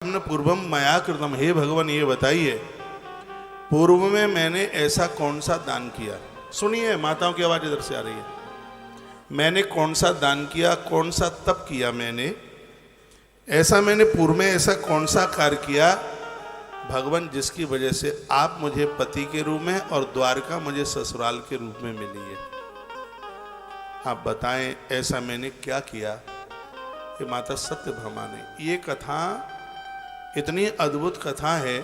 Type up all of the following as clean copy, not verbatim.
पूर्वम मया कृतम। हे भगवान ये बताइए पूर्व में मैंने ऐसा कौन सा दान किया। सुनिए माताओं की आवाज इधर से आ रही है। मैंने कौन सा दान किया, कौन सा तप किया मैंने पूर्व में ऐसा कौन सा कार्य किया भगवान जिसकी वजह से आप मुझे पति के रूप में और द्वारका मुझे ससुराल के रूप में मिली है। आप बताएं ऐसा मैंने क्या किया। ये माता सत्यभामा ने, ये कथा इतनी अद्भुत कथा है।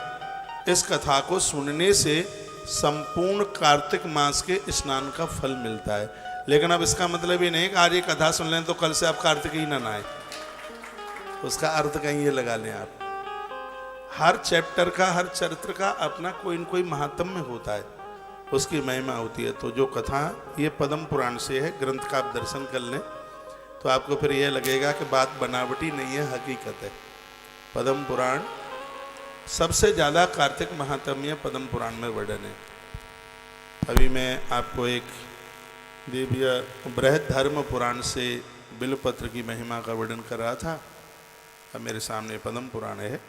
इस कथा को सुनने से संपूर्ण कार्तिक मास के स्नान का फल मिलता है। लेकिन अब इसका मतलब ये नहीं कि आज ये कथा सुन लें तो कल से आप कार्तिक ही ना नहाए। उसका अर्थ कहीं ये लगा लें आप। हर चैप्टर का, हर चरित्र का अपना कोई न कोई महात्म्य होता है, उसकी महिमा होती है। तो जो कथा ये पद्म पुराण से है, ग्रंथ का आप दर्शन कर लें तो आपको फिर यह लगेगा कि बात बनावटी नहीं है, हकीकत है। पद्म पुराण सबसे ज़्यादा कार्तिक महात्म्य पद्म पुराण में वर्णन है। अभी मैं आपको एक दिव्य बृहद धर्म पुराण से बिलपत्र की महिमा का वर्णन कर रहा था। अब मेरे सामने पद्म पुराण है।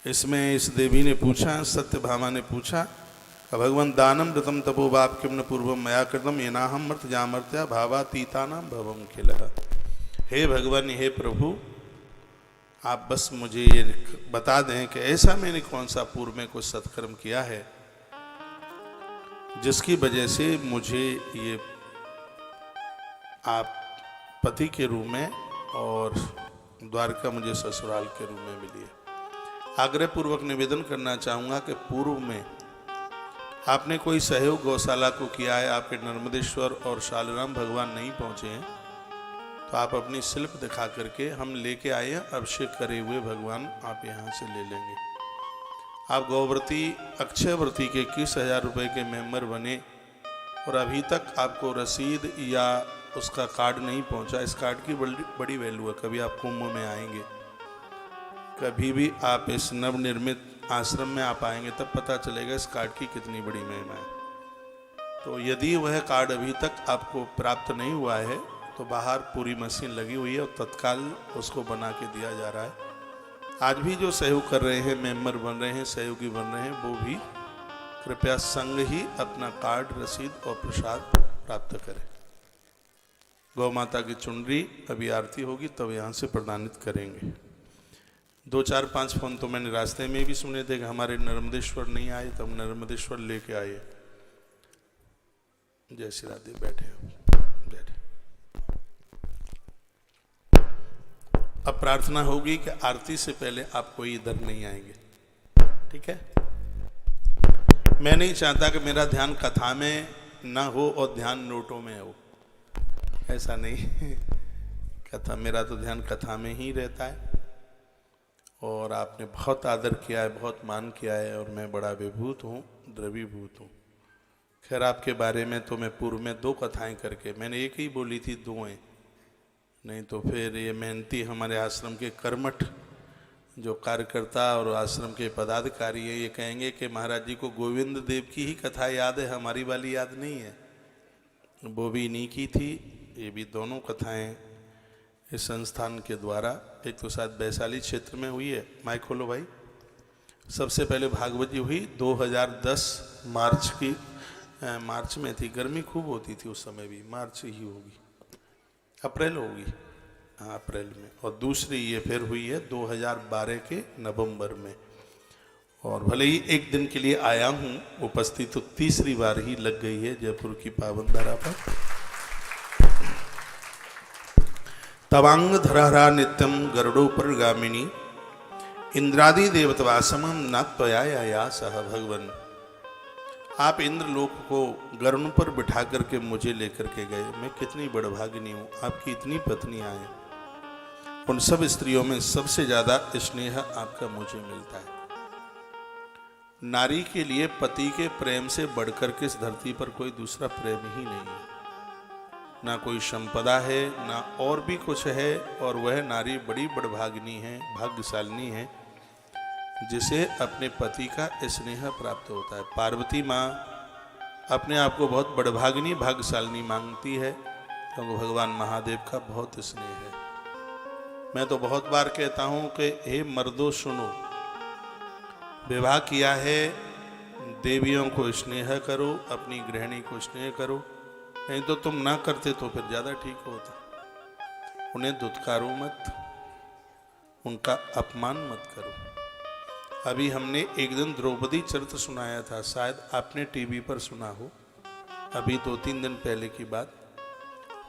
इसमें इस देवी ने पूछा, सत्यभामा ने पूछा, भगवन् दानम ऋतम तपो बाप किम न पूर्वम मया कृतम येनाहम मर्त जामर्त्या भावातीतानाम भवम खिलः। हे भगवान, हे प्रभु, आप बस मुझे ये बता दें कि ऐसा मैंने कौन सा पूर्व में कुछ सत्कर्म किया है जिसकी वजह से मुझे ये आप पति के रूप में और द्वारका मुझे ससुराल के रूप में मिली है। आग्रह पूर्वक निवेदन करना चाहूँगा कि पूर्व में आपने कोई सहयोग गौशाला को किया है, आपके नर्मदेश्वर और शालिग्राम भगवान नहीं पहुँचे हैं, तो आप अपनी शिल्प दिखा करके हम लेके आए हैं अभिषेक करे हुए भगवान, आप यहाँ से ले लेंगे। आप गौव्रती अक्षयव्रती के 21,000 रुपये के मेंबर बने और अभी तक आपको रसीद या उसका कार्ड नहीं पहुँचा। इस कार्ड की बड़ी वैल्यू है। कभी आप कुंभ में आएंगे, कभी भी आप इस नवनिर्मित आश्रम में आप आएंगे, तब पता चलेगा इस कार्ड की कितनी बड़ी महिमा है। तो यदि वह कार्ड अभी तक आपको प्राप्त नहीं हुआ है तो बाहर पूरी मशीन लगी हुई है और तत्काल उसको बना के दिया जा रहा है। आज भी जो सहयोग कर रहे हैं, मेंबर बन रहे हैं, सहयोगी बन रहे हैं, वो भी कृपया संग ही अपना कार्ड, रसीद और प्रसाद प्राप्त करें। गौ माता की चुनरी अभी आरती होगी तब यहाँ से प्रदानित करेंगे। 2, 4, 5 फोन तो मैंने रास्ते में भी सुने थे कि हमारे नर्मदेश्वर नहीं आए, तब नर्मदेश्वर लेके आए। जय श्री राधे। बैठे अब प्रार्थना होगी कि आरती से पहले आप कोई इधर नहीं आएंगे, ठीक है। मैं नहीं चाहता कि मेरा ध्यान कथा में ना हो और ध्यान नोटों में हो, ऐसा नहीं। कथा, मेरा तो ध्यान कथा में ही रहता है। और आपने बहुत आदर किया है, बहुत मान किया है और मैं बड़ा विभूत हूँ, द्रवीभूत हूँ। खैर आपके बारे में तो मैं पूर्व में 2 कथाएं करके, मैंने एक ही बोली थी, 2 हैं, नहीं तो फिर ये मेहनती हमारे आश्रम के कर्मठ जो कार्यकर्ता और आश्रम के पदाधिकारी है, ये कहेंगे कि महाराज जी को गोविंद देव की ही कथा याद है, हमारी वाली याद नहीं है। वो भी इन्हीं की थी। ये भी दोनों कथाएं इस संस्थान के द्वारा, एक तो शायद वैशाली क्षेत्र में हुई है। माइक खोलो भाई। सबसे पहले भागवत जी हुई 2010 मार्च में थी। गर्मी खूब होती थी उस समय भी, मार्च ही होगी, अप्रैल होगी, हाँ अप्रैल में। और दूसरी ये फिर हुई है 2012 के नवंबर में। और भले ही एक दिन के लिए आया हूँ उपस्थित, तो तीसरी बार ही लग गई है जयपुर की पावन धरा पर। तवांग धरहरा नित्यम गरुड़ोपर गामिनी इंद्रादि देवतवासमम नात्वया या सह। भगवन, आप इंद्रलोक को गरुड़ पर बिठा करके मुझे लेकर के गए। मैं कितनी बड़भागिनी हूँ, आपकी इतनी पत्नियाँ हैं, उन सब स्त्रियों में सबसे ज़्यादा स्नेह आपका मुझे मिलता है। नारी के लिए पति के प्रेम से बढ़कर के इस धरती पर कोई दूसरा प्रेम ही नहीं है। ना कोई संपदा है, ना और भी कुछ है। और वह नारी बड़ी बड़भागिनी है, भाग्यशालिनी है, जिसे अपने पति का स्नेह प्राप्त होता है। पार्वती माँ अपने आप को बहुत बड़भागिनी, भाग्यशालिनी मांगती है, क्योंकि भगवान महादेव का बहुत स्नेह है। मैं तो बहुत बार कहता हूं कि हे मर्दों सुनो, विवाह किया है, देवियों को स्नेह करो, अपनी गृहिणी को स्नेह करो, नहीं तो तुम ना करते तो फिर ज्यादा ठीक होता। उन्हें दुत्कारो मत, उनका अपमान मत करो। अभी हमने एक दिन द्रौपदी चरित्र सुनाया था, शायद आपने टीवी पर सुना हो, अभी 2-3 दिन पहले की बात,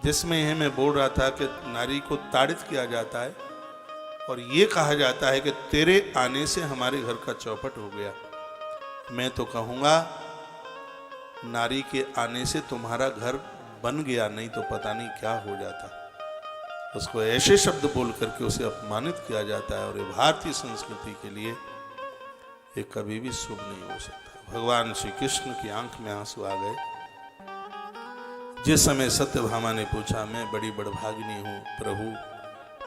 जिसमें मैं बोल रहा था कि नारी को ताड़ित किया जाता है और ये कहा जाता है कि तेरे आने से हमारे घर का चौपट हो गया। मैं तो कहूँगा नारी के आने से तुम्हारा घर बन गया, नहीं तो पता नहीं क्या हो जाता। उसको ऐसे शब्द बोल करके उसे अपमानित किया जाता है और ये भारतीय संस्कृति के लिए ये कभी भी शुभ नहीं हो सकता। भगवान श्री कृष्ण की आंख में आंसू आ गए जिस समय सत्यभामा ने पूछा, मैं बड़ी बड़भागिनी हूँ प्रभु,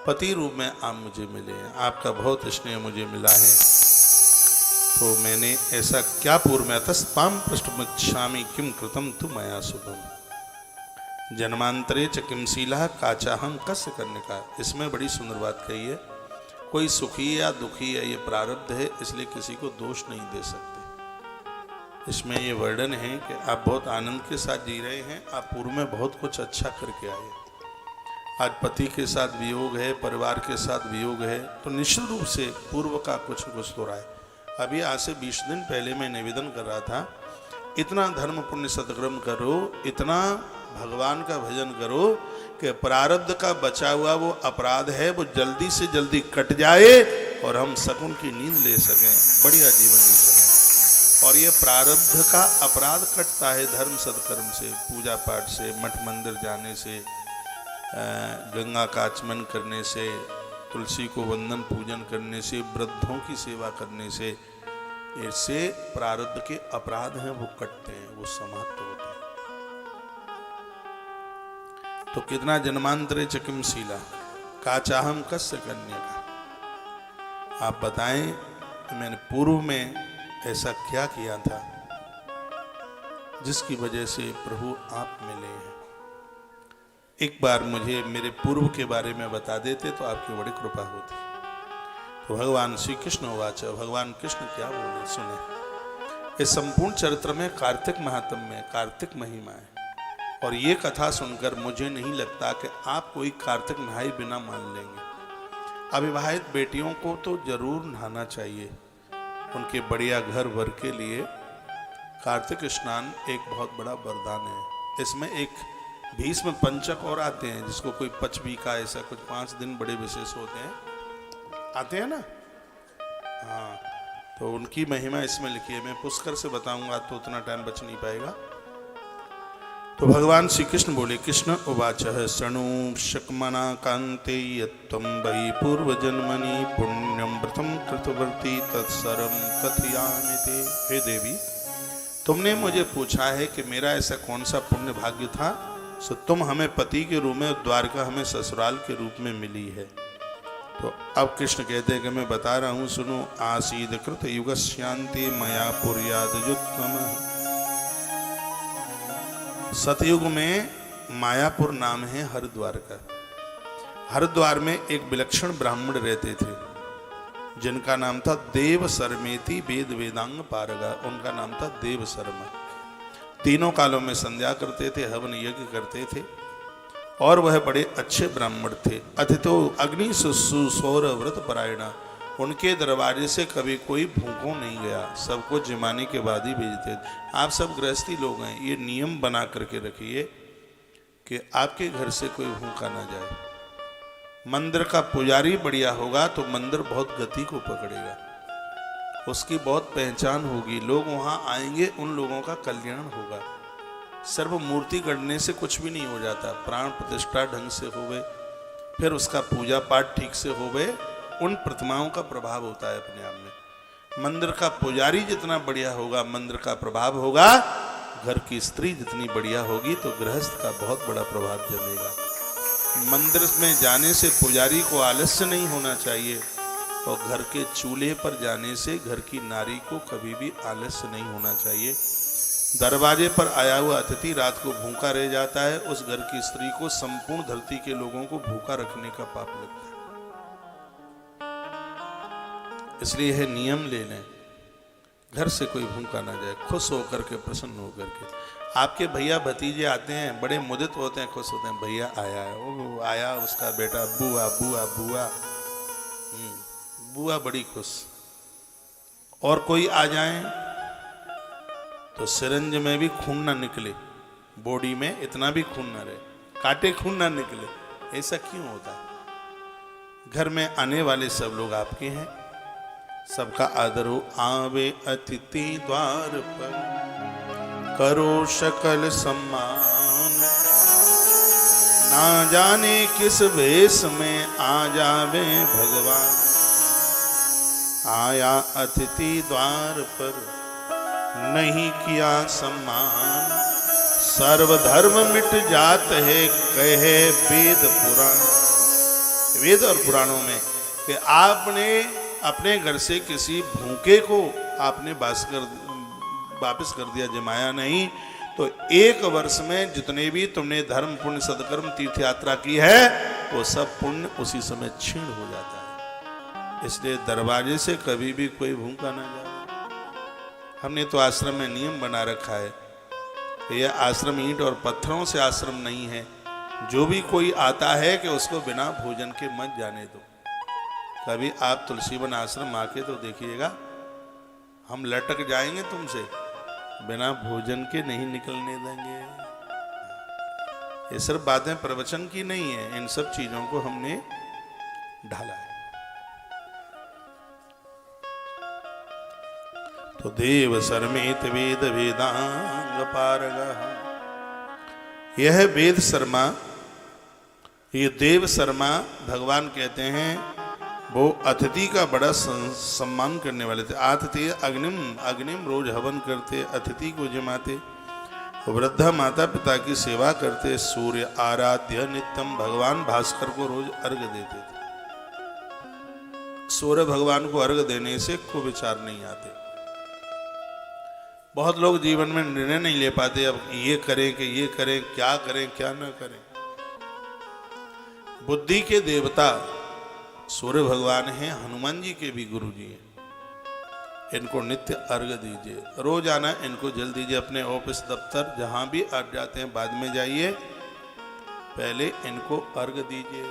पति रूप में आप मुझे मिले हैं, आपका बहुत स्नेह मुझे मिला है, तो मैंने ऐसा क्या पूर्व में अतस्ताम पृष्ठमुच्छामि किम कृतम तु मया शुभम जन्मांतरे च किम शीला काचाहम कस्य करने का। इसमें बड़ी सुंदर बात कही है, कोई सुखी या दुखी है, ये प्रारब्ध है, इसलिए किसी को दोष नहीं दे सकते। इसमें ये वर्णन है कि आप बहुत आनंद के साथ जी रहे हैं, आप पूर्व में बहुत कुछ अच्छा करके आए, आज पति के साथ वियोग है, परिवार के साथ वियोग है, तो निश्चित रूप से पूर्व का कुछ न कुछ तो रहा है। अभी आज से 20 दिन पहले मैं निवेदन कर रहा था, इतना धर्म पुण्य सत्कर्म करो, इतना भगवान का भजन करो कि प्रारब्ध का बचा हुआ वो अपराध है वो जल्दी से जल्दी कट जाए और हम शकुन की नींद ले सकें, बढ़िया जीवन जी सकें। और ये प्रारब्ध का अपराध कटता है धर्म सत्कर्म से, पूजा पाठ से, मठ मंदिर जाने से, गंगा का आचमन करने से, तुलसी को वंदन पूजन करने से, वृद्धों की सेवा करने से, इससे प्रारब्ध के अपराध हैं वो कटते हैं, वो समाप्त होते हैं। तो कितना जन्मांतरे चकिम शीला काचाहम कस्य कन्या का। आप बताएं मैंने पूर्व में ऐसा क्या किया था जिसकी वजह से प्रभु आप मिले हैं। एक बार मुझे मेरे पूर्व के बारे में बता देते तो आपकी बड़ी कृपा होती। तो भगवान श्री कृष्ण उवाच, भगवान कृष्ण क्या बोले सुने। इस संपूर्ण चरित्र में कार्तिक महात्म्य है, कार्तिक महिमा है, और ये कथा सुनकर मुझे नहीं लगता कि आप कोई कार्तिक नहाए बिना मान लेंगे। अविवाहित बेटियों को तो जरूर नहाना चाहिए, उनके बढ़िया घर वर के लिए कार्तिक स्नान एक बहुत बड़ा वरदान है। इसमें एक भीष्म पंचक और आते हैं, जिसको कोई पचवी का ऐसा कुछ 5 दिन बड़े विशेष होते हैं, आते हैं ना, हाँ, तो उनकी महिमा इसमें लिखी है। मैं पुष्कर से बताऊंगा तो उतना टाइम बच नहीं पाएगा। तो भगवान श्री कृष्ण बोले, कृष्ण उवाच शृणु शकमना कांते यत्त्वं वै पूर्व जन्मनि पुण्यम व्रतम कृतवर्ती तत्सर्वं कथयामि ते। हे देवी, तुमने मुझे पूछा है कि मेरा ऐसा कौन सा पुण्य भाग्य था सो तुम हमें पति के रूप में, द्वारका हमें ससुराल के रूप में मिली है। तो अब कृष्ण कहते हैं कि मैं बता रहा हूँ, सुनो। आसीद कृत युगस्यान्ते मया पुर्यादयुत्तमः। सतयुग में मायापुर नाम है हरिद्वार का। हरिद्वार में एक विलक्षण ब्राह्मण रहते थे जिनका नाम था देव शर्मेति वेद वेदांग पारगा। उनका नाम था देव शर्मा। तीनों कालों में संध्या करते थे, हवन यज्ञ करते थे, और वह बड़े अच्छे ब्राह्मण थे। अतिथो अग्नि सुसौर व्रत परायणा। उनके दरवाजे से कभी कोई भूखों नहीं गया, सबको जिमाने के बाद ही भेजते थे। आप सब गृहस्थी लोग हैं, ये नियम बना करके रखिए कि आपके घर से कोई भूखा ना जाए। मंदिर का पुजारी बढ़िया होगा तो मंदिर बहुत गति को पकड़ेगा, उसकी बहुत पहचान होगी, लोग वहाँ आएंगे, उन लोगों का कल्याण होगा। सर्व मूर्ति गढ़ने से कुछ भी नहीं हो जाता, प्राण प्रतिष्ठा ढंग से होवे, फिर उसका पूजा पाठ ठीक से होवे, उन प्रतिमाओं का प्रभाव होता है अपने आप में। मंदिर का पुजारी जितना बढ़िया होगा, मंदिर का प्रभाव होगा। घर की स्त्री जितनी बढ़िया होगी तो गृहस्थ का बहुत बड़ा प्रभाव जमेगा। मंदिर में जाने से पुजारी को आलस्य नहीं होना चाहिए, और घर के चूल्हे पर जाने से घर की नारी को कभी भी आलस्य नहीं होना चाहिए। दरवाजे पर आया हुआ अतिथि रात को भूखा रह जाता है, उस घर की स्त्री को संपूर्ण धरती के लोगों को भूखा रखने का पाप लगता है। इसलिए यह नियम ले लें, घर से कोई भूखा ना जाए, खुश होकर के, प्रसन्न होकर के। आपके भैया भतीजे आते हैं, बड़े मुदित होते हैं, खुश होते हैं, भैया आया है, वो आया उसका बेटा, बुआ बुआ बुआ, बुआ बड़ी खुश। और कोई आ जाए तो सिरंज में भी खून ना निकले, बॉडी में इतना भी खून ना रहे, काटे खून ना निकले। ऐसा क्यों होता है? घर में आने वाले सब लोग आपके हैं, सबका आदर हो। आवे अतिथि द्वार पर करो सकल सम्मान, ना जाने किस वेश में आ जावे भगवान। आया अतिथि द्वार पर नहीं किया सम्मान, सर्वधर्म मिट जात है कहे वेद पुराण। वेद और पुराणों में कि आपने अपने घर से किसी भूखे को आपने वापस कर दिया, जमाया नहीं, तो 1 वर्ष में जितने भी तुमने धर्म पुण्य सदकर्म तीर्थ यात्रा की है वो सब पुण्य उसी समय क्षीण हो जाता है। इसलिए दरवाजे से कभी भी कोई भूखा ना जाए। हमने तो आश्रम में नियम बना रखा है कि यह आश्रम ईंट और पत्थरों से आश्रम नहीं है। जो भी कोई आता है कि उसको बिना भोजन के मत जाने दो। कभी आप तुलसीवन आश्रम आके तो देखिएगा, हम लटक जाएंगे तुमसे, बिना भोजन के नहीं निकलने देंगे। ये सिर्फ बातें प्रवचन की नहीं है, इन सब चीजों को हमने ढाला है। तो देव सरमेत वेद वेदांग पारगः, यह वेद शर्मा, ये देव शर्मा भगवान कहते हैं वो अतिथि का बड़ा सम्मान करने वाले थे। आतिथ्य अग्निम, अग्निम रोज हवन करते, अतिथि को जमाते, वृद्धा माता पिता की सेवा करते, सूर्य आराध्य नित्यम, भगवान भास्कर को रोज अर्घ देते थे। सूर्य भगवान को अर्घ देने से कोई विचार नहीं आते। बहुत लोग जीवन में निर्णय नहीं ले पाते, अब ये करें कि ये करें, क्या करें क्या न करें। बुद्धि के देवता सूर्य भगवान हैं, हनुमान जी के भी गुरु जी हैं। इनको नित्य अर्घ दीजिए, रोजाना इनको जल दीजिए। अपने ऑफिस दफ्तर जहां भी आप जाते हैं बाद में जाइए, पहले इनको अर्घ दीजिए।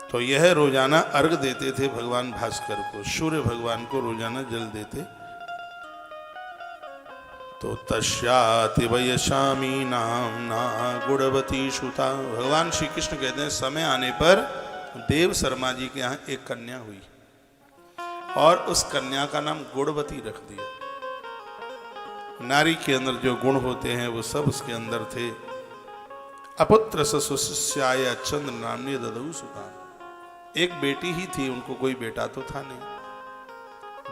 तो यह रोजाना अर्घ देते थे भगवान भास्कर को, सूर्य भगवान को रोजाना जल देते। तो तस्याति वयसामी नामना गुणवती सुता, भगवान श्री कृष्ण कहते हैं समय आने पर देव शर्मा जी के यहाँ एक कन्या हुई और उस कन्या का नाम गुणवती रख दिया। नारी के अंदर जो गुण होते हैं वो सब उसके अंदर थे। अपुत्र ससुस्याय चंद्र नामनी ददऊ सुता, एक बेटी ही थी, उनको कोई बेटा तो था नहीं।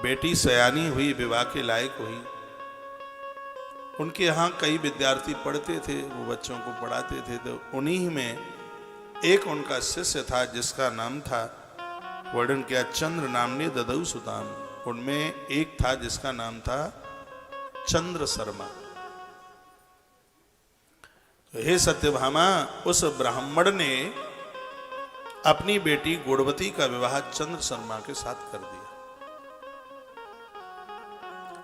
बेटी सयानी हुई, विवाह के लायक हुई। उनके यहाँ कई विद्यार्थी पढ़ते थे, वो बच्चों को पढ़ाते थे। तो उन्हीं में एक उनका शिष्य था जिसका नाम था, वर्णन किया, चंद्र नामनी ददऊ सुताम। उनमें एक था जिसका नाम था चंद्र शर्मा। तो हे सत्यभामा, उस ब्राह्मण ने अपनी बेटी गुणवती का विवाह चंद्र शर्मा के साथ कर दिया।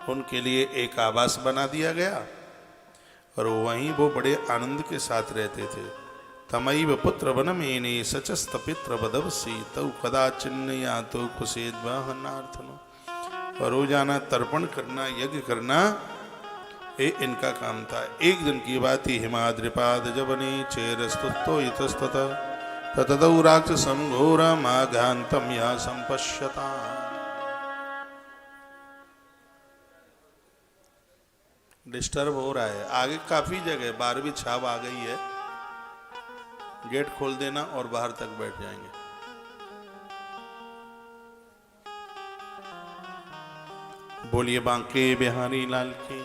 उनके लिए एक आवास बना दिया गया और वहीं वो बड़े आनंद के साथ रहते थे। तमैव पुत्र वनमेने सचस्त पित्र बदवसी तौ कदा चिन्नया तो कुसेद्वाहनार्थनो। रोजाना तर्पण करना, यज्ञ करना, ये इनका काम था। एक दिन की बात ही, हिमाद्रिपाद जवने चेरस्तुतो इतस्तत ततदौ राक्षसं घोरम आघान्तम या संपश्यता। डिस्टर्ब हो रहा है, आगे काफी जगह 12वीं छाव आ गई है, गेट खोल देना और बाहर तक बैठ जाएंगे। बोलिए बांके बिहारी लाल की,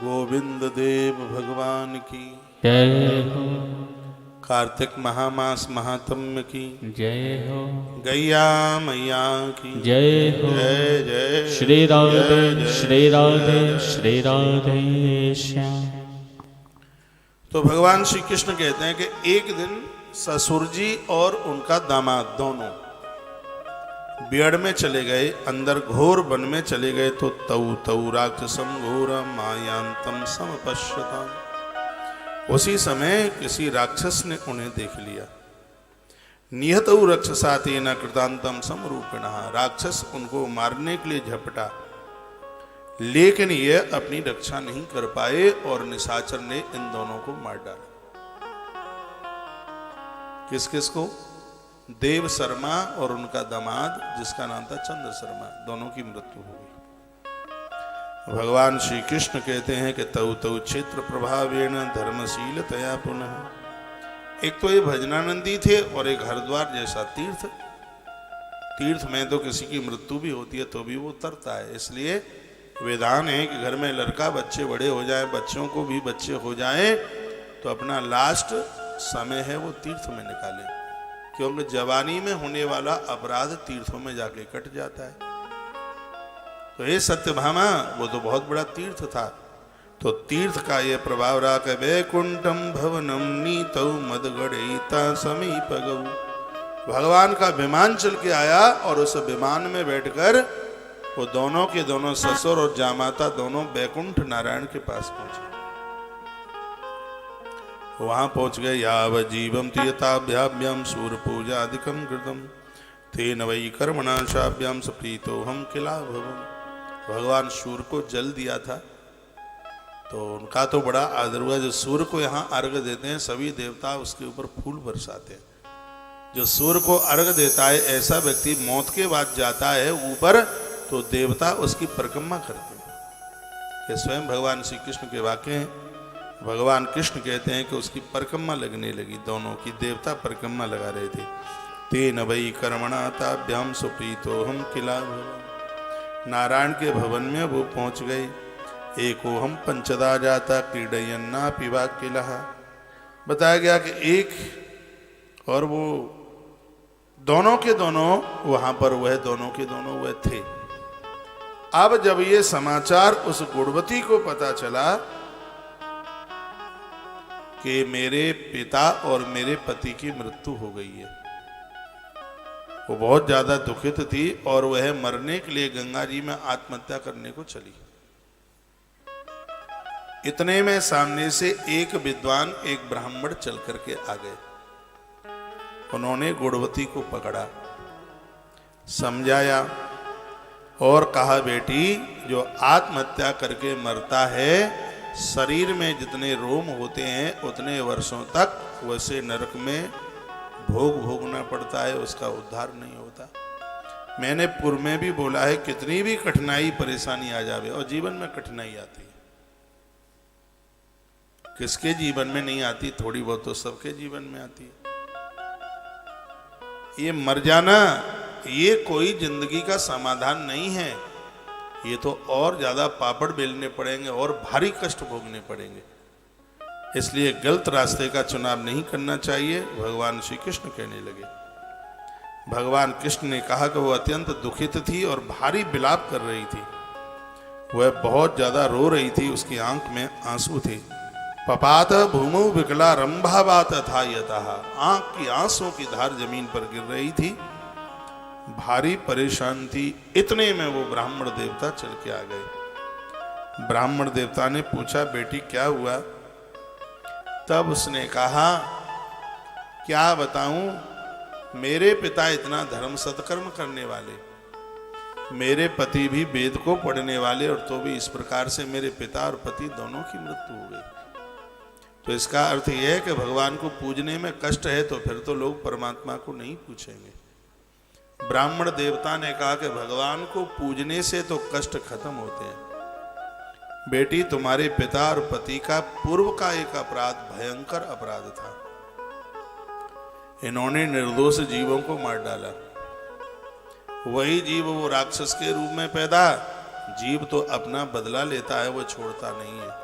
गोविंद देव भगवान की जय हो। कार्तिक महामास महात्म्य की जय हो। गैया मैया की जय हो। जय जय श्री राधे श्री राधे श्री राधे श्याम। तो भगवान श्री कृष्ण कहते हैं कि एक दिन ससुर जी और उनका दामाद दोनों बियड़ में चले गए, अंदर घोर वन में चले गए, तो तऊ तऊ राक्षसम घोर मायांतम समपश्यताम। उसी समय किसी राक्षस ने उन्हें देख लिया। निहतऊ रक्षसातेन कृतांतम समरूपिणः, राक्षस उनको मारने के लिए झपटा, लेकिन यह अपनी रक्षा नहीं कर पाए और निशाचर ने इन दोनों को मार डाला। किस किस को? देव शर्मा और उनका दामाद जिसका नाम था चंद्र शर्मा, दोनों की मृत्यु हो गई। भगवान श्री कृष्ण कहते हैं कि तऊ तऊ क्षेत्र प्रभावेण धर्मशीलतया पुनः। एक तो ये भजनानंदी थे और एक हरिद्वार जैसा तीर्थ। तीर्थ में तो किसी की मृत्यु भी होती है तो भी वो तरता है, इसलिए विधान है कि घर में लड़का बच्चे बड़े हो जाए, बच्चों को भी बच्चे हो जाए तो अपना लास्ट समय है वो तीर्थ में निकाले, क्योंकि जवानी में होने वाला अपराध तीर्थों में जाके कट जाता है। तो ये सत्यभामा वो तो बहुत बड़ा तीर्थ था, तो तीर्थ का ये प्रभाव रहा कि वैकुंठम भवनम नीतौ मदगणिता समीप गऊ। भगवान का विमान चल के आया और उस विमान में बैठकर वो दोनों के दोनों ससुर और जामाता दोनों वैकुंठ नारायण के पास पहुंचे। वहां पहुंच गए। याव जीवम तीयताभ्याभ्याम सूर्य पूजादिकम कृतम तेन वै कर्मणाशाभ्याम सप्रीतो हम किला भवम। भगवान सूर्य को जल दिया था तो उनका तो बड़ा आदर हुआ। जो सूर्य को यहाँ अर्घ देते हैं सभी देवता उसके ऊपर फूल बरसाते हैं। जो सूर्य को अर्घ देता है ऐसा व्यक्ति मौत के बाद जाता है ऊपर तो देवता उसकी परिक्रमा करते हैं। कि स्वयं भगवान श्री कृष्ण के वाक्य हैं। भगवान कृष्ण कहते हैं कि उसकी परिक्रमा लगने लगी, दोनों की देवता परिक्रमा लगा रहे थे। तेन वै कर्मणा ताभ्याम सुप्रीतो हम किला भवन। नारायण के भवन में वो पहुंच गए। एको हम पंचदा जाता क्रीडयन्ना पिवा किला। बताया गया कि एक और वो दोनों के दोनों वहां पर वह दोनों के दोनों वह थे। अब जब ये समाचार उस गुणवती को पता चला कि मेरे पिता और मेरे पति की मृत्यु हो गई है, वो बहुत ज्यादा दुखित थी और वह मरने के लिए गंगा जी में आत्महत्या करने को चली। इतने में सामने से एक विद्वान एक ब्राह्मण चल करके आ गए। उन्होंने गुणवती को पकड़ा, समझाया और कहा, बेटी जो आत्महत्या करके मरता है शरीर में जितने रोम होते हैं उतने वर्षों तक वैसे नरक में भोग भोगना पड़ता है, उसका उद्धार नहीं होता। मैंने पूर्व में भी बोला है कितनी भी कठिनाई परेशानी आ जावे, और जीवन में कठिनाई आती है, किसके जीवन में नहीं आती, थोड़ी बहुत तो सबके जीवन में आती है। ये मर जाना ये कोई जिंदगी का समाधान नहीं है, ये तो और ज्यादा पापड़ बेलने पड़ेंगे और भारी कष्ट भोगने पड़ेंगे। इसलिए गलत रास्ते का चुनाव नहीं करना चाहिए। भगवान श्री कृष्ण कहने लगे। भगवान कृष्ण ने कहा कि वो अत्यंत दुखित थी और भारी विलाप कर रही थी, वह बहुत ज्यादा रो रही थी, उसकी आंख में आंसू थे। पपात भूमौ विकला रंभावात था यतः, आंख की आंसुओं की धार जमीन पर गिर रही थी, भारी परेशान थी। इतने में वो ब्राह्मण देवता चल के आ गए। ब्राह्मण देवता ने पूछा, बेटी क्या हुआ? तब उसने कहा, क्या बताऊं, मेरे पिता इतना धर्म सत्कर्म करने वाले, मेरे पति भी वेद को पढ़ने वाले, और तो भी इस प्रकार से मेरे पिता और पति दोनों की मृत्यु हो गई। तो इसका अर्थ यह है कि भगवान को पूजने में कष्ट है तो फिर तो लोग परमात्मा को नहीं पूछेंगे। ब्राह्मण देवता ने कहा कि भगवान को पूजने से तो कष्ट खत्म होते हैं। बेटी तुम्हारे पिता और पति का पूर्व का एक अपराध भयंकर अपराध था, इन्होंने निर्दोष जीवों को मार डाला। वही जीव वो राक्षस के रूप में पैदा, जीव तो अपना बदला लेता है, वो छोड़ता नहीं है।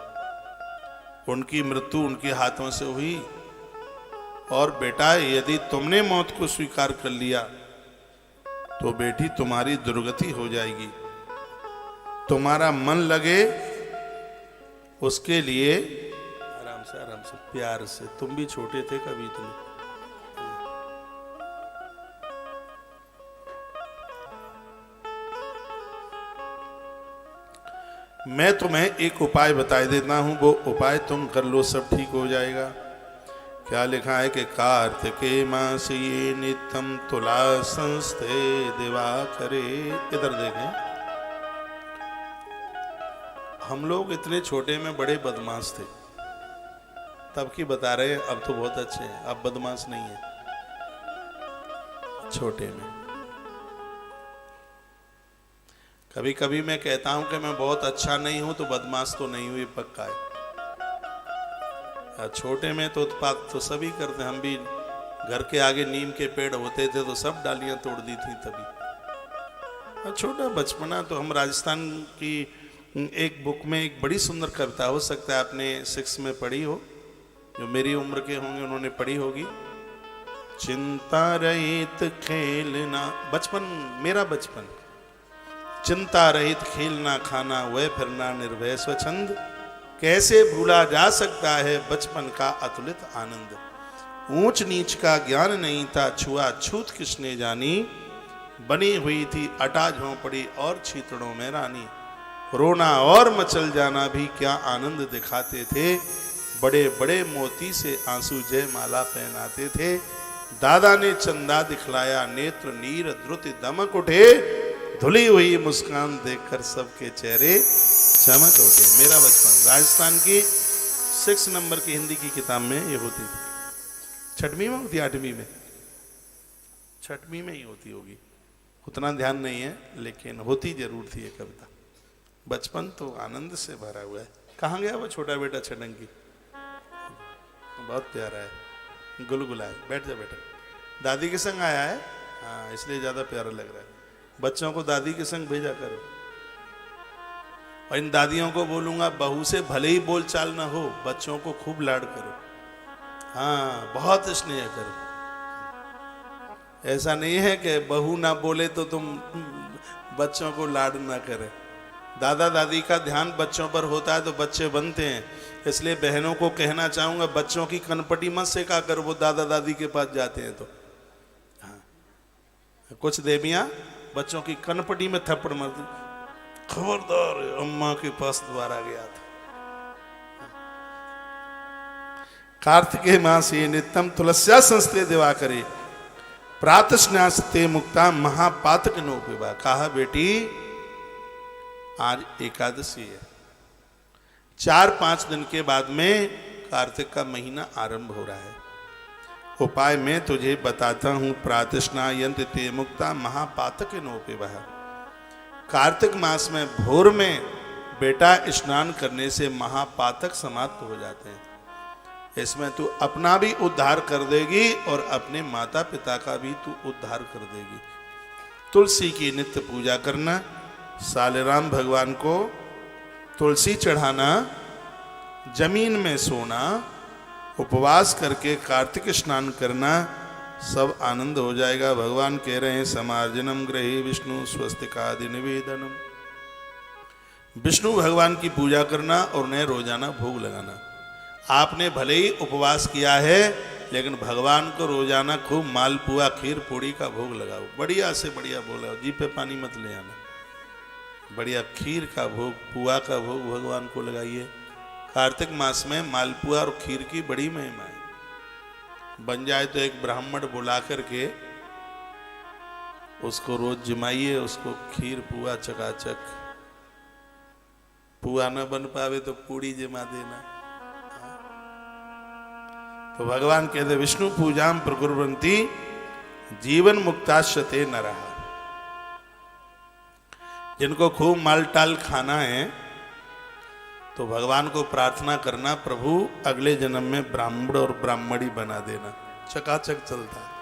उनकी मृत्यु उनके हाथों से हुई। और बेटा यदि तुमने मौत को स्वीकार कर लिया तो बेटी तुम्हारी दुर्गति हो जाएगी। तुम्हारा मन लगे उसके लिए आराम से प्यार से, तुम भी छोटे थे कभी, तुम मैं तुम्हें एक उपाय बता देता हूं, वो उपाय तुम कर लो, सब ठीक हो जाएगा। क्या लिखा है कि कार्तिके मास ये नित्यम तुला संस्थे दिवाकरे। इधर देखें, हम लोग इतने छोटे में बड़े बदमाश थे, तब की बता रहे हैं, अब तो बहुत अच्छे हैं, अब बदमाश नहीं है। छोटे में कभी कभी मैं कहता हूं कि मैं बहुत अच्छा नहीं हूं, तो बदमाश तो नहीं हुई, पक्का है। छोटे में तो उत्पात तो सभी करते, हम भी घर के आगे नीम के पेड़ होते थे तो सब डालियां तोड़ दी थी तभी। छोटा बचपना तो हम, राजस्थान की एक बुक में एक बड़ी सुंदर कविता, हो सकता है आपने 6 में पढ़ी हो, जो मेरी उम्र के होंगे उन्होंने पढ़ी होगी। चिंता रहित खेलना, बचपन मेरा बचपन, चिंता रहित खेलना खाना वह फिरना निर्भय स्वच्छंद, कैसे भूला जा सकता है बचपन का अतुलित आनंद। ऊंच नीच का ज्ञान नहीं था, छुआ छूत किसने जानी, बनी हुई थी अटा झोंपड़ी और छीतड़ों में रानी। रोना और मचल जाना भी क्या आनंद दिखाते थे, बड़े बड़े मोती से आंसू जय माला पहनाते थे। दादा ने चंदा दिखलाया, नेत्र नीर द्रुत दमक उठे, धुली हुई मुस्कान देखकर सबके चेहरे चमक उठे। मेरा बचपन राजस्थान की 6 नंबर की हिंदी की किताब में ये होती थी। 6वीं में होती, 8वीं में, 6वीं में ही होती होगी, उतना ध्यान नहीं है, लेकिन होती जरूर थी ये कविता। बचपन तो आनंद से भरा हुआ है। कहाँ गया वो छोटा बेटा छटंकी, बहुत प्यारा है, गुलगुला है। बैठ जा बेटा, दादी के संग आया है, हाँ इसलिए ज्यादा प्यारा लग रहा है। बच्चों को दादी के संग भेजा करो, और इन दादियों को बोलूंगा, बहू से भले ही बोल चाल ना हो, बच्चों को खूब लाड करो, हाँ बहुत स्नेह करो। ऐसा नहीं है कि बहू ना बोले तो तुम बच्चों को लाड ना करे। दादा दादी का ध्यान बच्चों पर होता है तो बच्चे बनते हैं। इसलिए बहनों को कहना चाहूंगा, बच्चों की कनपटी मत सिखा कर वो दादा दादी के पास जाते हैं तो। हाँ, कुछ देवियां बच्चों की कनपटी में थप्पड़ मारती, खबरदार अम्मा के पास दोबारा गया था। कार्तिके मास ये नित्यम तुलस्या संस्थे दिवा करे, प्रातः स्नास्ते मुक्ता महापातक नो पिबा। कहा बेटी आज एकादशी है, 4-5 दिन के बाद में कार्तिक का महीना आरंभ हो रहा है। उपाय मैं तुझे बताता हूं, प्रातः स्नायन्त ते मुक्ता महापातक नो पिबा। कार्तिक मास में भोर में बेटा स्नान करने से महापातक समाप्त हो जाते हैं। इसमें तू अपना भी उद्धार कर देगी और अपने माता पिता का भी तू उद्धार कर देगी। तुलसी की नित्य पूजा करना, सालेराम भगवान को तुलसी चढ़ाना, जमीन में सोना, उपवास करके कार्तिक स्नान करना, सब आनंद हो जाएगा। भगवान कह रहे हैं समार्जनम गृहे विष्णु स्वस्तिकादि निवेदनम। विष्णु भगवान की पूजा करना और उन्हें रोजाना भोग लगाना। आपने भले ही उपवास किया है, लेकिन भगवान को रोजाना खूब मालपुआ खीर पूड़ी का भोग लगाओ, बढ़िया से बढ़िया भोग लगाओ, जी पे पानी मत ले आना। बढ़िया खीर का भोग, पुआ का भोग भगवान को लगाइए। कार्तिक मास में मालपुआ और खीर की बड़ी महिमा है। बन जाए तो एक ब्राह्मण बुला करके उसको रोज जिमाइए, उसको खीर पुआ चकाचक। पुआ न बन पावे तो पूड़ी जिमा देना। तो भगवान कहते विष्णु पूजाम प्रकुर्वन्ति जीवन मुक्ताश्यते नरः। जिनको खूब माल टाल खाना है तो भगवान को प्रार्थना करना, प्रभु अगले जन्म में ब्राह्मण और ब्राह्मणी बना देना, चकाचक चलता है।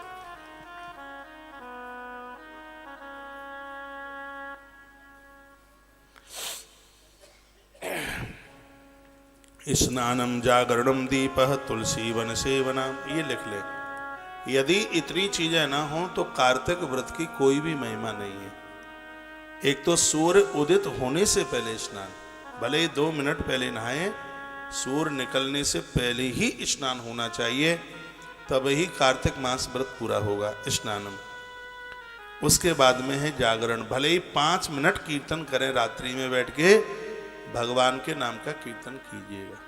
स्नानम जागरणम दीपः तुलसी वन सेवना। ये लिख ले। यदि इतनी चीजें ना हो तो कार्तिक व्रत की कोई भी महिमा नहीं है। एक तो सूर्य उदित होने से पहले स्नान, भले ही 2 मिनट पहले नहाए, सूर्य निकलने से पहले ही स्नान होना चाहिए, तब ही कार्तिक मास व्रत पूरा होगा। स्नानम। उसके बाद में है जागरण। भले ही 5 मिनट कीर्तन करें रात्रि में बैठ के, भगवान के नाम का कीर्तन कीजिएगा।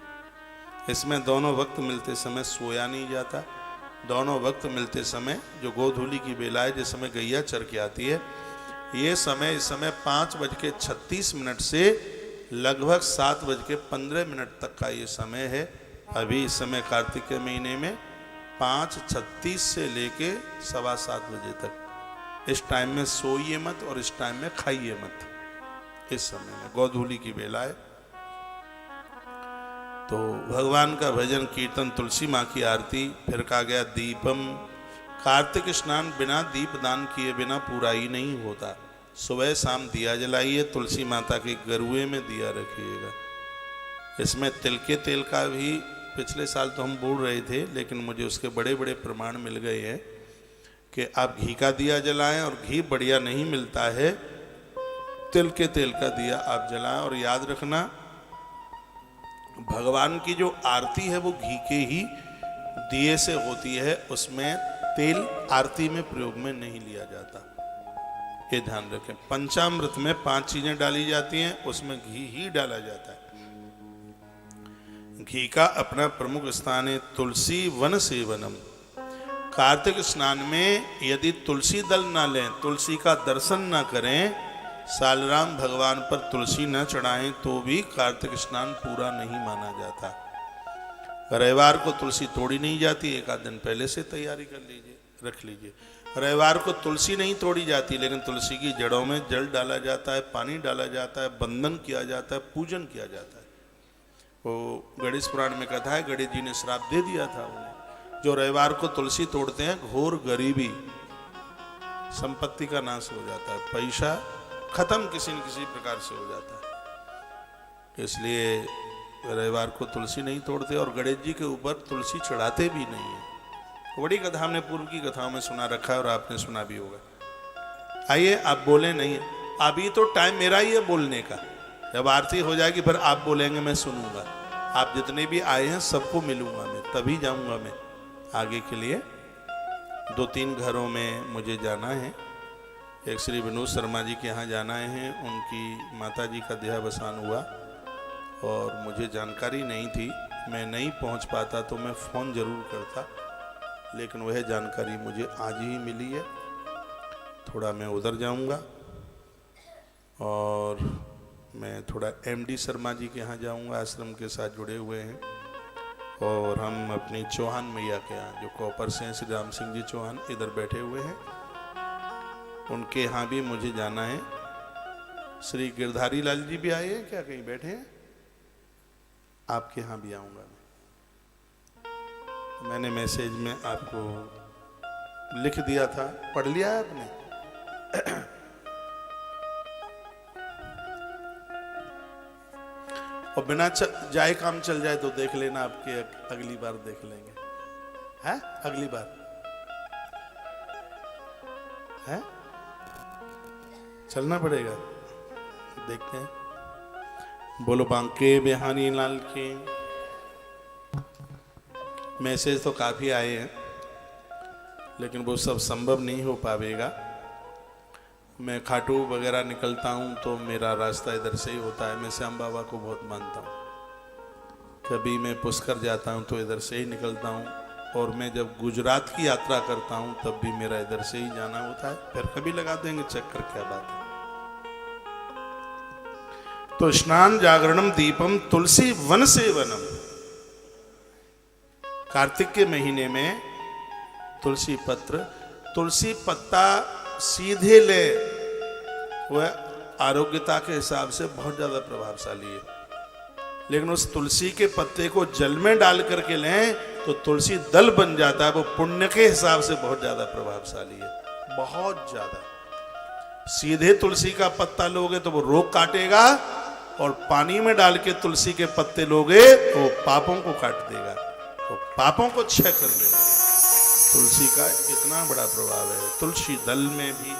इसमें दोनों वक्त मिलते समय सोया नहीं जाता। दोनों वक्त मिलते समय जो गोधूली की बेला है, जिस समय गैया चर के आती है, ये समय इस समय 5:36 से लगभग 7:15 तक का ये समय है। अभी इस समय कार्तिक के महीने में 5:36 से लेके 7:15 बजे तक इस टाइम में सोइए मत और इस टाइम में खाइए मत। इस समय में गोधूली की बेला है। तो भगवान का भजन कीर्तन, तुलसी माँ की आरती, फिर कहा गया दीपम, कार्तिक स्नान बिना दीप दान किए बिना पूरा ही नहीं होता। सुबह शाम दिया जलाइए, तुलसी माता के गरुए में दिया रखिएगा। इसमें तिल के तेल का भी पिछले साल तो हम बोल रहे थे, लेकिन मुझे उसके बड़े बड़े प्रमाण मिल गए हैं कि आप घी का दिया जलाएं, और घी बढ़िया नहीं मिलता है, तिल के तेल का दिया आप जलाएं। और याद रखना, भगवान की जो आरती है वो घी के ही दिए से होती है, उसमें तेल आरती में प्रयोग में नहीं लिया जाता, ये ध्यान रखें। पंचामृत में 5 चीजें डाली जाती हैं, उसमें घी ही डाला जाता है। घी का अपना प्रमुख स्थान है। तुलसी वन सेवनम, कार्तिक स्नान में यदि तुलसी दल ना लें, तुलसी का दर्शन ना करें, सालराम भगवान पर तुलसी न चढ़ाएं, तो भी कार्तिक स्नान पूरा नहीं माना जाता। रविवार को तुलसी तोड़ी नहीं जाती, एक आध दिन पहले से तैयारी कर लीजिए, रख लीजिए। रविवार को तुलसी नहीं तोड़ी जाती, लेकिन तुलसी की जड़ों में जल डाला जाता है, पानी डाला जाता है, बंधन किया जाता है, पूजन किया जाता है। वो गणेश पुराण में कथा है, गणेश जी ने श्राप दे दिया था उन्हें। जो रविवार को तुलसी तोड़ते हैं, घोर गरीबी, संपत्ति का नाश हो जाता है, पैसा खत्म किसी न किसी प्रकार से हो जाता है। इसलिए रविवार को तुलसी नहीं तोड़ते, और गणेश जी के ऊपर तुलसी चढ़ाते भी नहीं है। बड़ी कथा हमने पूर्व की कथाओं में सुना रखा है, और आपने सुना भी होगा। आइए, आप बोले नहीं, अभी तो टाइम मेरा ही है बोलने का। जब आरती हो जाएगी फिर आप बोलेंगे, मैं सुनूंगा। आप जितने भी आए हैं सबको मिलूंगा मैं, तभी जाऊंगा मैं आगे के लिए। 2-3 घरों में मुझे जाना है। एक श्री विनोद शर्मा जी के यहाँ जाना है, उनकी माता जी का देहावसान हुआ और मुझे जानकारी नहीं थी। मैं नहीं पहुँच पाता तो मैं फ़ोन ज़रूर करता, लेकिन वह जानकारी मुझे आज ही मिली है। थोड़ा मैं उधर जाऊंगा, और मैं थोड़ा MD शर्मा जी के यहाँ जाऊंगा, आश्रम के साथ जुड़े हुए हैं। और हम अपनी चौहान मैया के यहाँ, जो कॉपर से श्री राम सिंह जी चौहान इधर बैठे हुए हैं, उनके यहाँ भी मुझे जाना है। श्री गिरधारी लाल जी भी आए हैं क्या, कहीं बैठे हैं? आपके यहाँ भी आऊँगा मैं। मैंने मैसेज में आपको लिख दिया था, पढ़ लिया है आपने? और बिना जाए काम चल जाए तो देख लेना, आपके अगली बार देख लेंगे, है? अगली बार है, चलना पड़ेगा, देखते हैं। बोलो बांके बिहारी लाल के। मैसेज तो काफ़ी आए हैं, लेकिन वो सब संभव नहीं हो पाएगा। मैं खाटू वगैरह निकलता हूँ तो मेरा रास्ता इधर से ही होता है। मैं श्याम बाबा को बहुत मानता हूँ। कभी मैं पुष्कर जाता हूँ तो इधर से ही निकलता हूँ, और मैं जब गुजरात की यात्रा करता हूँ तब भी मेरा इधर से ही जाना होता है। फिर कभी लगा देंगे चक्कर, क्या बात है। तो स्नान जागरणम दीपम तुलसी वन सेवनम, कार्तिक के महीने में तुलसी पत्र, तुलसी पत्ता सीधे ले, वह आरोग्यता के हिसाब से बहुत ज्यादा प्रभावशाली है। लेकिन उस तुलसी के पत्ते को जल में डाल करके लें तो तुलसी दल बन जाता है, वो पुण्य के हिसाब से बहुत ज्यादा प्रभावशाली है, बहुत ज्यादा। सीधे तुलसी का पत्ता लोगे तो वो रोग काटेगा, और पानी में डाल के तुलसी के पत्ते लोगे तो वो पापों को काट देगा, तो पापों को क्षय कर देगा। तुलसी का इतना बड़ा प्रभाव है। तुलसी दल में भी,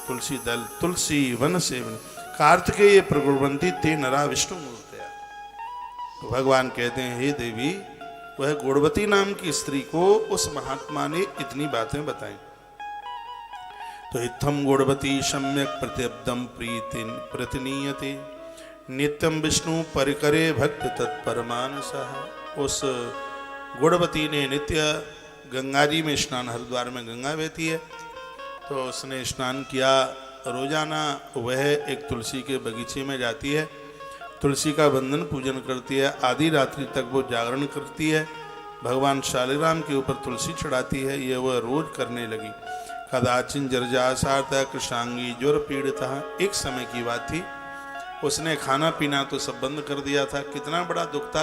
तुलसी दल, तुलसी वन सेवन, कार्तिकेय प्रकुर्वन्ति ते नरा विष्णु मूर्तया। तो भगवान कहते हैं, हे देवी, वह गुणवती नाम की स्त्री को उस महात्मा ने इतनी बातें बताई। तो इत्थम गुणवती सम्यक प्रत्यब्दम प्रीतिन प्रतिनीयते नित्यम विष्णु परिकरे भक्त तत्परमानसः। उस गुणवती ने नित्य गंगा जी में स्नान, हरिद्वार में गंगा बहती है, तो उसने स्नान किया। रोजाना वह एक तुलसी के बगीचे में जाती है, तुलसी का वंदन पूजन करती है, आधी रात्रि तक वो जागरण करती है, भगवान शालिग्राम के ऊपर तुलसी चढ़ाती है। ये वह रोज करने लगी। कदाचिन जर्जासार्थ कृष्णांगी ज्वर पीड़िता। एक समय की बात थी, उसने खाना पीना तो सब बंद कर दिया था। कितना बड़ा दुख था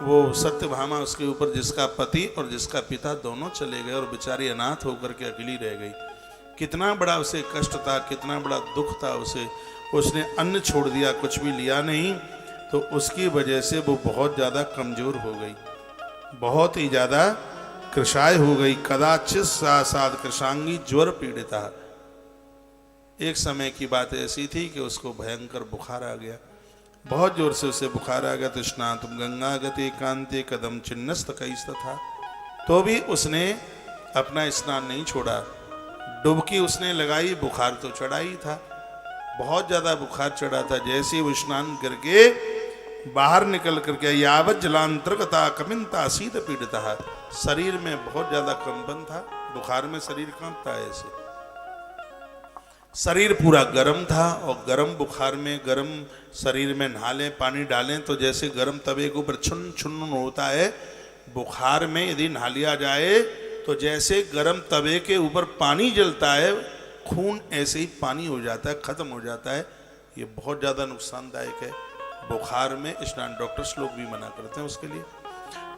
वो सत्यभामा उसके ऊपर, जिसका पति और जिसका पिता दोनों चले गए और बेचारी अनाथ होकर के अकेली रह गई। कितना बड़ा उसे कष्ट था, कितना बड़ा दुख था उसे। उसने अन्न छोड़ दिया, कुछ भी लिया नहीं, तो उसकी वजह से वो बहुत ज़्यादा कमज़ोर हो गई, बहुत ही ज़्यादा कृशाय हो गई। कदाचित साध कृशांगी ज्वर पीड़िता। एक समय की बात ऐसी थी कि उसको भयंकर बुखार आ गया, बहुत जोर से उसे बुखार आ गया। तो स्नातुम गंगा गति कांते कदम चिन्नस्त कैस्त था, तो भी उसने अपना स्नान नहीं छोड़ा। डुबकी उसने लगाई, बुखार तो चढ़ा ही था, बहुत ज़्यादा बुखार चढ़ा था। जैसे वो स्नान करके बाहर निकल करके यावत जलांतर्गता कमिंता शीत पीड़िता, शरीर में बहुत ज़्यादा कंपन था, बुखार में शरीर कांपता है ऐसे। शरीर पूरा गर्म था और गर्म बुखार में गर्म शरीर में नहा लें, पानी डालें तो जैसे गर्म तवे के ऊपर छुन छुन होता है, बुखार में यदि नहा लिया जाए तो जैसे गर्म तवे के ऊपर पानी जलता है, खून ऐसे ही पानी हो जाता है, खत्म हो जाता है। ये बहुत ज़्यादा नुकसानदायक है बुखार में स्नान। डॉक्टर्स लोग भी मना करते हैं उसके लिए।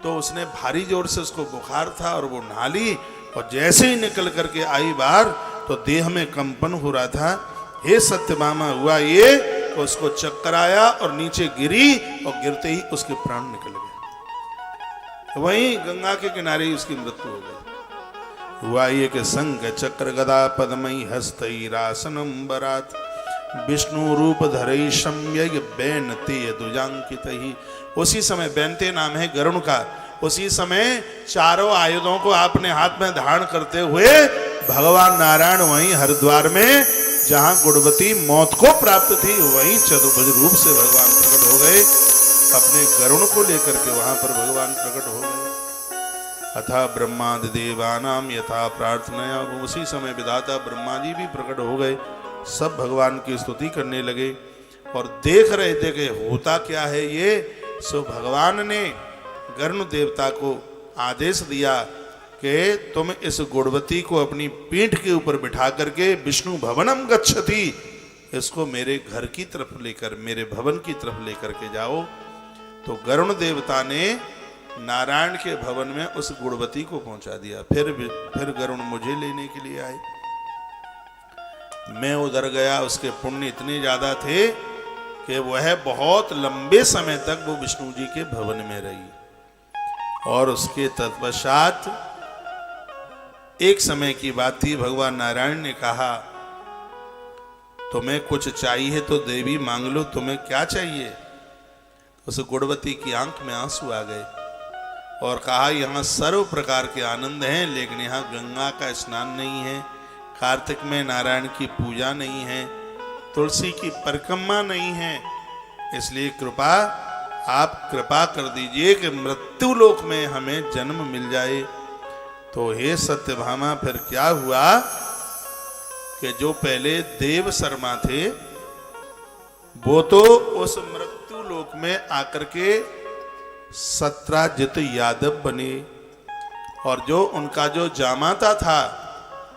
तो उसने भारी जोर से, उसको बुखार था और वो नहा ली, और जैसे ही निकल करके आई बाहर तो देह में कंपन हो रहा था। हे सत्यभामा, हुआ ये, तो उसको चक्कर आया और नीचे गिरी, और गिरते ही उसके प्राण निकल गए। वहीं गंगा के किनारे ही उसकी मृत्यु हो गई। हुआ ये कि संग चक्र गदा पद्मई हस्तई रासनम बरात विष्णु रूप धरई शम्य बैनते दुजांकित ही। उसी समय, बैनते नाम है गरुण का, उसी समय चारों आयुधों को आपने हाथ में धारण करते हुए भगवान नारायण वहीं हरिद्वार में, जहां गुणवती मौत को प्राप्त थी, वहीं चतुर्भुज रूप से भगवान प्रकट हो गए। अपने गरुण को लेकर के वहां पर भगवान प्रकट हो गए। अथा ब्रह्मादि देवानाम यथा प्रार्थनया। उसी समय विधाता ब्रह्मा जी भी प्रकट हो गए, सब भगवान की स्तुति करने लगे और देख रहे थे कि होता क्या है ये। सो भगवान ने गरुण देवता को आदेश दिया कि तुम इस गुणवती को अपनी पीठ के ऊपर बिठा करके विष्णु भवनम गच्छति, इसको मेरे घर की तरफ लेकर, मेरे भवन की तरफ लेकर के जाओ। तो गरुण देवता ने नारायण के भवन में उस गुणवती को पहुंचा दिया। फिर गरुण मुझे लेने के लिए आए। मैं उधर गया, उसके पुण्य इतने ज्यादा थे कि वह बहुत लंबे समय तक वो विष्णु जी के भवन में रही। और उसके तत्पश्चात एक समय की बात थी, भगवान नारायण ने कहा, तुम्हें कुछ चाहिए तो देवी मांग लो, तुम्हें क्या चाहिए। उस गुणवती की आंख में आंसू आ गए और कहा, यहाँ सर्व प्रकार के आनंद हैं, लेकिन यहाँ गंगा का स्नान नहीं है, कार्तिक में नारायण की पूजा नहीं है, तुलसी की परिक्रमा नहीं है, इसलिए आप कृपा कर दीजिए कि मृत्यु लोक में हमें जन्म मिल जाए। तो हे सत्यभामा, फिर क्या हुआ कि जो पहले देव शर्मा थे वो तो उस मृत्यु लोक में आकर के सत्राजित यादव बने, और जो उनका जो जामाता था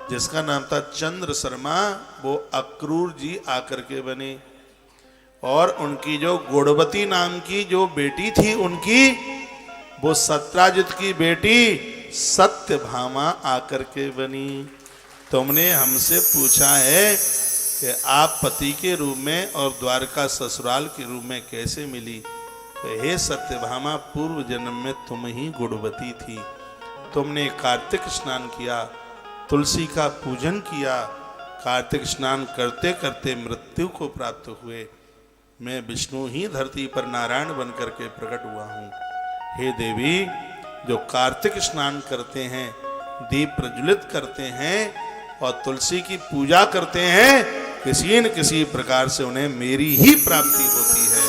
जिसका नाम था चंद्र शर्मा, वो अक्रूर जी आकर के बने। और उनकी जो गुणवती नाम की जो बेटी थी उनकी, वो सत्राजित की बेटी सत्यभामा आकर के बनी। तुमने हमसे पूछा है कि आप पति के रूप में और द्वारका ससुराल के रूप में कैसे मिली। तो हे सत्यभामा, पूर्व जन्म में तुम ही गुणवती थी। तुमने कार्तिक स्नान किया, तुलसी का पूजन किया, कार्तिक स्नान करते करते मृत्यु को प्राप्त हुए। मैं विष्णु ही धरती पर नारायण बन करके प्रकट हुआ हूँ। हे देवी, जो कार्तिक स्नान करते हैं, दीप प्रज्वलित करते हैं और तुलसी की पूजा करते हैं, किसी न किसी प्रकार से उन्हें मेरी ही प्राप्ति होती है।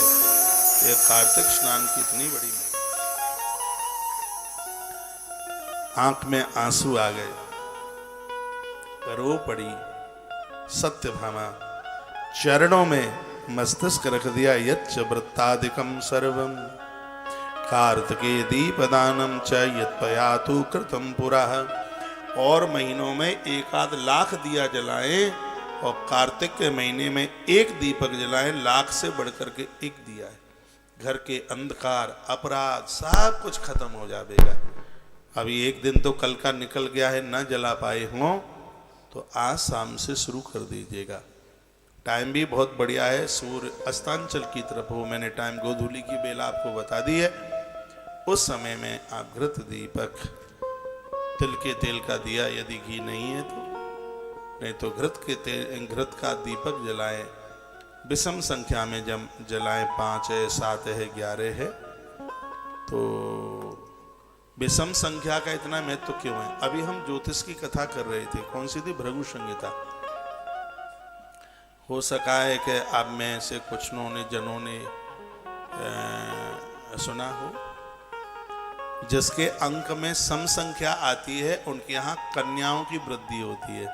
ये कार्तिक स्नान की इतनी बड़ी आंख में आंसू आ गए, रो पड़ी। सत्यभामा चरणों में मस्तक रख दिया। यच्च वृत्तादिकम सर्वम कार्तिके दीपदानम च यत्पयातु कृतम पुरः। और महीनों में 1 लाख दिया जलाएं और कार्तिक के महीने में 1 दीपक जलाएं, लाख से बढ़कर के 1 दिया है। घर के अंधकार अपराध सब कुछ खत्म हो जाएगा। अभी 1 दिन तो कल का निकल गया है, न जला पाए हों तो आज शाम से शुरू कर दीजिएगा। टाइम भी बहुत बढ़िया है, सूर्य अस्तांचल की तरफ हो। मैंने टाइम गोधूली की बेला आपको बता दी है। उस समय में आप घृत दीपक, तिल के तेल का दिया, यदि घी नहीं है तो, नहीं तो घृत का दीपक जलाएं। विषम संख्या में जब जलाएं, 5 है, 7 है, 11 है। तो विषम संख्या का इतना महत्व क्यों है? अभी हम ज्योतिष की कथा कर रहे थे, कौन सी थी? भृगु संहिता। हो सका है कि आप में से कुछ जनों ने सुना हो, जिसके अंक में सम संख्या आती है उनके यहाँ कन्याओं की वृद्धि होती है,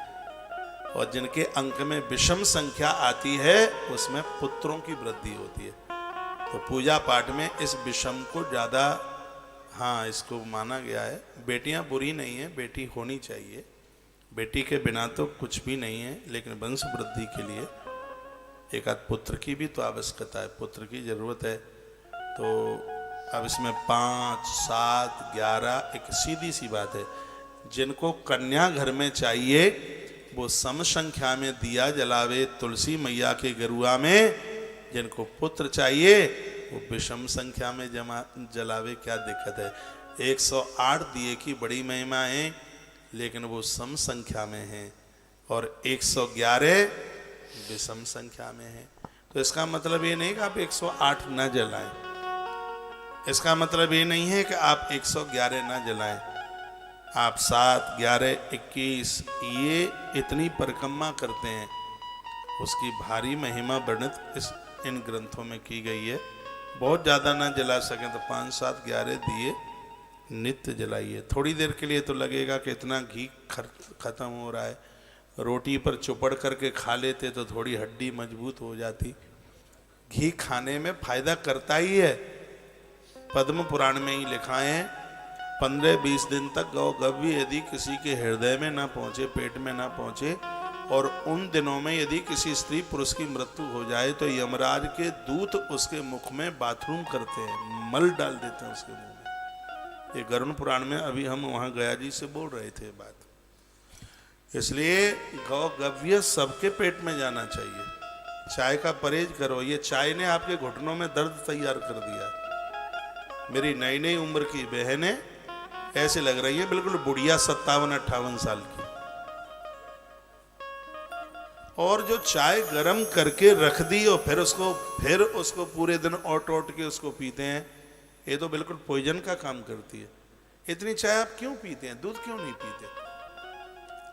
और जिनके अंक में विषम संख्या आती है उसमें पुत्रों की वृद्धि होती है। तो पूजा पाठ में इस विषम को ज़्यादा, हाँ, इसको माना गया है। बेटियां बुरी नहीं है, बेटी होनी चाहिए, बेटी के बिना तो कुछ भी नहीं है, लेकिन वंश वृद्धि के लिए 1 आध पुत्र की भी तो आवश्यकता है, पुत्र की जरूरत है। तो अब इसमें 5, 7, 11 एक सीधी सी बात है। जिनको कन्या घर में चाहिए वो सम संख्या में दिया जलावे तुलसी मैया के गरुआ में। जिनको पुत्र चाहिए वो विषम संख्या में जलावे, क्या दिक्कत है? 108 दिए की बड़ी महिमा है, लेकिन वो सम संख्या में है, और 111 विषम संख्या में है। तो इसका मतलब ये नहीं कि आप 108 न जलाएं, इसका मतलब ये नहीं है कि आप 111 न जलाएं। आप 7, 11, 21 ये इतनी परिक्रमा करते हैं, उसकी भारी महिमा वर्णित इन ग्रंथों में की गई है। बहुत ज़्यादा ना जला सकें तो 5, 7, 11 दिए नित्य जलाइए। थोड़ी देर के लिए तो लगेगा कि इतना घी खत्म हो रहा है, रोटी पर चुपड़ करके खा लेते तो थोड़ी हड्डी मजबूत हो जाती। घी खाने में फायदा करता ही है। पद्म पुराण में ही लिखा है, 15-20 दिन तक गौ गव्य यदि किसी के हृदय में ना पहुँचे, पेट में ना पहुँचे, और उन दिनों में यदि किसी स्त्री पुरुष की मृत्यु हो जाए तो यमराज के दूत उसके मुख में बाथरूम करते हैं, मल डाल देते हैं उसके मुंह में। ये गरुड़ पुराण में, अभी हम वहाँ गया जी से बोल रहे थे बात। इसलिए गौ गव्य सबके पेट में जाना चाहिए। चाय का परहेज करो। ये चाय ने आपके घुटनों में दर्द तैयार कर दिया। मेरी नई नई उम्र की बहनें ऐसे लग रही है बिल्कुल बुढ़िया, 57-58 साल की। और जो चाय गरम करके रख दी और फिर उसको पूरे दिन ओट के उसको पीते हैं, ये तो बिल्कुल पॉइजन का काम करती है। इतनी चाय आप क्यों पीते हैं? दूध क्यों नहीं पीते?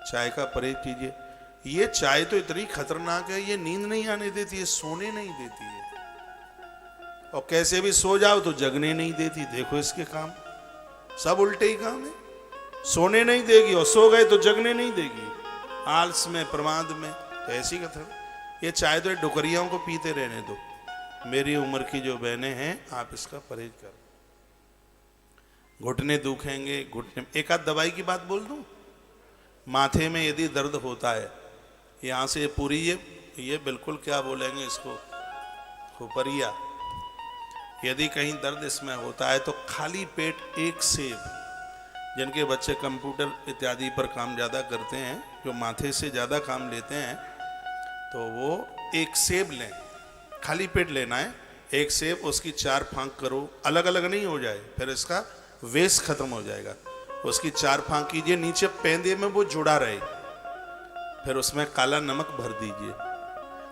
चाय का परहेज कीजिए। ये चाय तो इतनी खतरनाक है, ये नींद नहीं आने देती है, सोने नहीं देती है, और कैसे भी सो जाओ तो जगने नहीं देती। देखो इसके काम सब उल्टे ही काम है। सोने नहीं देगी और सो गए तो जगने नहीं देगी, आलस में, प्रमाद में। तो ऐसी कथा। ये चाय तो डुकरियों को पीते रहने दो। मेरी उम्र की जो बहनें हैं, आप इसका परहेज करो। घुटने दुखेंगे, घुटने, एक आध दवाई की बात बोल दूं, माथे में यदि दर्द होता है, यहाँ से पूरी ये बिल्कुल क्या बोलेंगे इसको, खोपरिया, यदि कहीं दर्द इसमें होता है तो खाली पेट 1 सेब, जिनके बच्चे कंप्यूटर इत्यादि पर काम ज़्यादा करते हैं, जो माथे से ज़्यादा काम लेते हैं, तो वो 1 सेब लें, खाली पेट लेना है। 1 सेब, उसकी 4 फांक करो, अलग अलग नहीं हो जाए, फिर इसका वेस्ट खत्म हो जाएगा। उसकी 4 फांक कीजिए, नीचे पेंदे में वो जुड़ा रहे, फिर उसमें काला नमक भर दीजिए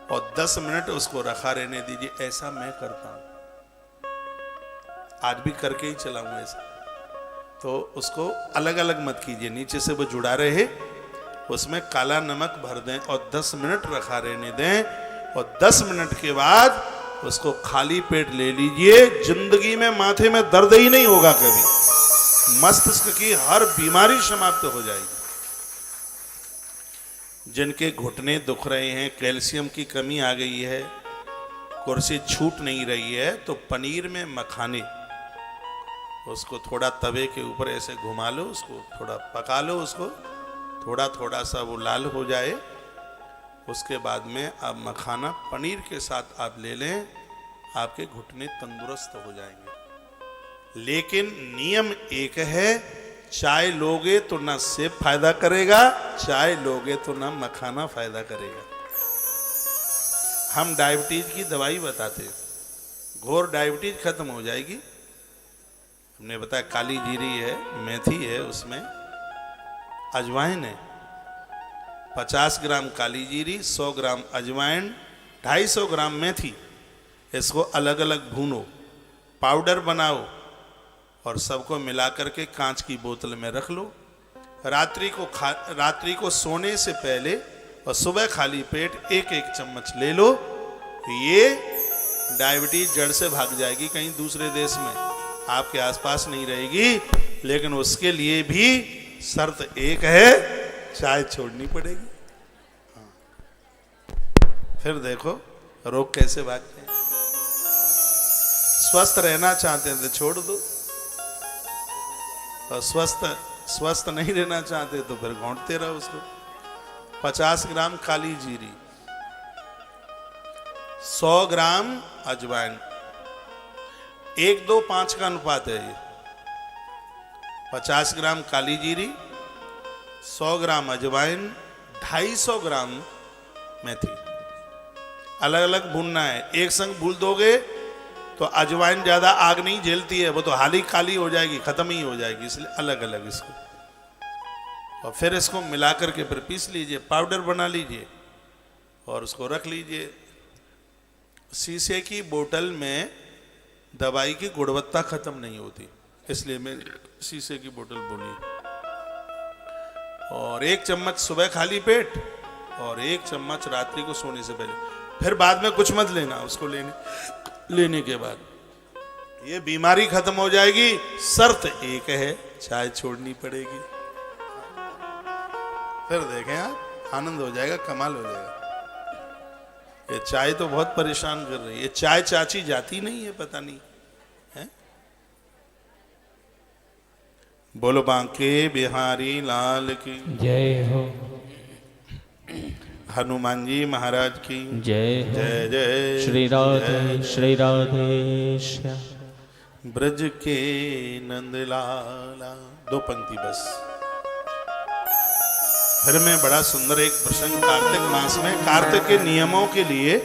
और 10 मिनट उसको रखा रहने दीजिए। ऐसा मैं करता हूँ, आज भी करके ही चलाऊंगा ऐसा। तो उसको अलग अलग मत कीजिए, नीचे से वो जुड़ा रहे, उसमें काला नमक भर दें और 10 मिनट रखा रहने दें, और 10 मिनट के बाद उसको खाली पेट ले लीजिए, जिंदगी में माथे में दर्द ही नहीं होगा कभी, मस्तिष्क की हर बीमारी समाप्त हो जाएगी। जिनके घुटने दुख रहे हैं, कैल्शियम की कमी आ गई है, कुर्सी छूट नहीं रही है, तो पनीर में मखाने, उसको थोड़ा तवे के ऊपर ऐसे घुमा लो, उसको थोड़ा पका लो, उसको थोड़ा थोड़ा सा वो लाल हो जाए, उसके बाद में आप मखाना पनीर के साथ आप ले लें, आपके घुटने तंदुरुस्त हो जाएंगे। लेकिन नियम एक है, चाय लोगे तो ना सेब फायदा करेगा, चाय लोगे तो ना मखाना फायदा करेगा। हम डायबिटीज की दवाई बताते हैं, घोर डायबिटीज खत्म हो जाएगी। हमने बताया काली जीरी है, मेथी है, उसमें अजवाइन है, 50 ग्राम काली जीरी, 100 ग्राम अजवाइन, 250 ग्राम मेथी, इसको अलग अलग भूनो, पाउडर बनाओ और सबको मिला करके कांच की बोतल में रख लो। रात्रि को सोने से पहले और सुबह खाली पेट एक एक चम्मच ले लो। ये डायबिटीज जड़ से भाग जाएगी, कहीं दूसरे देश में आपके आसपास नहीं रहेगी। लेकिन उसके लिए भी शर्त एक है, चाय छोड़नी पड़ेगी। फिर देखो रोग कैसे भागते हैं। स्वस्थ रहना चाहते हैं तो छोड़ दो, और स्वस्थ नहीं रहना चाहते तो फिर घोंटते रहो उसको। 50 ग्राम काली जीरी, 100 ग्राम अजवाइन, 1:2:5 का अनुपात है ये। 50 ग्राम काली जीरी, 100 ग्राम अजवाइन, 250 ग्राम मेथी, अलग अलग भूनना है। एक संग भून दोगे तो अजवाइन ज्यादा आग नहीं झेलती है, वो तो हाली काली हो जाएगी, खत्म ही हो जाएगी, इसलिए अलग अलग इसको। और फिर इसको मिला करके फिर पीस लीजिए, पाउडर बना लीजिए और उसको रख लीजिए। शीशे की बोतल में दवाई की गुणवत्ता खत्म नहीं होती, इसलिए मैं शीशे की बोतल बोली। और 1 चम्मच सुबह खाली पेट और 1 चम्मच रात्रि को सोने से पहले। फिर बाद में कुछ मत लेना, उसको लेने के बाद ये बीमारी खत्म हो जाएगी। शर्त एक है, चाय छोड़नी पड़ेगी। फिर देखें आप, आनंद हो जाएगा, कमाल हो जाएगा। ये चाय तो बहुत परेशान कर रही है, चाय चाची जाती नहीं है, पता नहीं है। बोलो बांके बिहारी लाल की जय हो। हनुमान जी महाराज की जय हो। जय जय श्री राधे श्री राधे श्याम। ब्रज के नंदलाला। 2 पंक्ति बस। फिर मैं बड़ा सुंदर एक प्रसंग, कार्तिक मास में कार्तिक के नियमों के लिए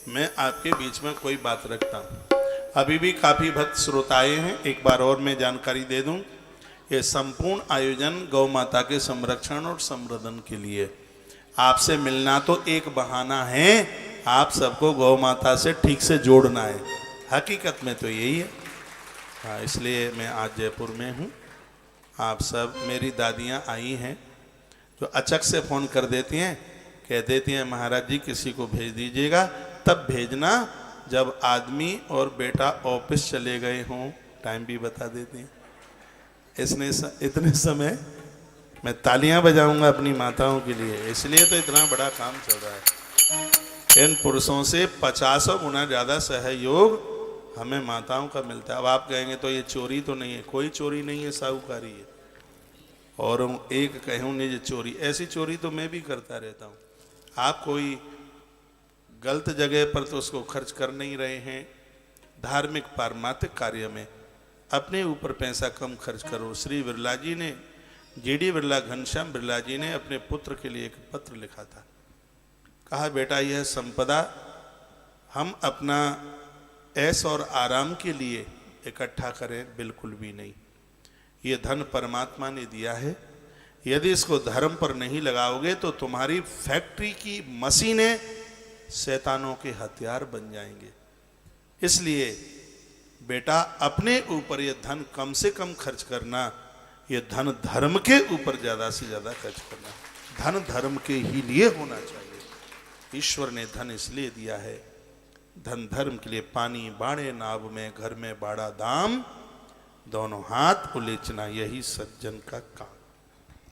मैं आपके बीच में कोई बात रखता हूँ। अभी भी काफी भक्त श्रोताएं हैं, एक बार और मैं जानकारी दे दूं। ये संपूर्ण आयोजन गौ माता के संरक्षण और संवर्धन के लिए। आपसे मिलना तो एक बहाना है, आप सबको गौ माता से ठीक से जोड़ना है, हकीकत में तो यही है। हाँ, इसलिए मैं आज जयपुर में हूँ। आप सब, मेरी दादियाँ आई हैं जो अचक से फ़ोन कर देती हैं, कह देती हैं महाराज जी किसी को भेज दीजिएगा। तब भेजना जब आदमी और बेटा ऑफिस चले गए हों, टाइम भी बता देती हैं। इतने समय मैं तालियां बजाऊंगा अपनी माताओं के लिए, इसलिए तो इतना बड़ा काम चल रहा है। इन पुरुषों से 50 गुना ज़्यादा सहयोग हमें माताओं का मिलता है। अब आप कहेंगे तो ये चोरी तो नहीं है, कोई चोरी नहीं है, साहूकारी है। और एक कहूँ नहीं, ये चोरी, ऐसी चोरी तो मैं भी करता रहता हूँ। आप कोई गलत जगह पर तो उसको खर्च कर नहीं रहे हैं। धार्मिक पारमार्थिक कार्य में अपने ऊपर पैसा कम खर्च करो। श्री बिरला जी ने, जीडी बिरला, घनश्याम बिरला जी ने अपने पुत्र के लिए एक पत्र लिखा था। कहा बेटा, यह संपदा हम अपना ऐश और आराम के लिए इकट्ठा करें, बिल्कुल भी नहीं। ये धन परमात्मा ने दिया है, यदि इसको धर्म पर नहीं लगाओगे तो तुम्हारी फैक्ट्री की मशीनें शैतानों के हथियार बन जाएंगे। इसलिए बेटा, अपने ऊपर ये धन कम से कम खर्च करना, ये धन धर्म के ऊपर ज़्यादा से ज़्यादा खर्च करना। धन धर्म के ही लिए होना चाहिए। ईश्वर ने धन इसलिए दिया है, धन धर्म के लिए पानी बाड़े नाव में, घर में बाड़ा दाम, दोनों हाथ उलेचना, यही सज्जन का काम।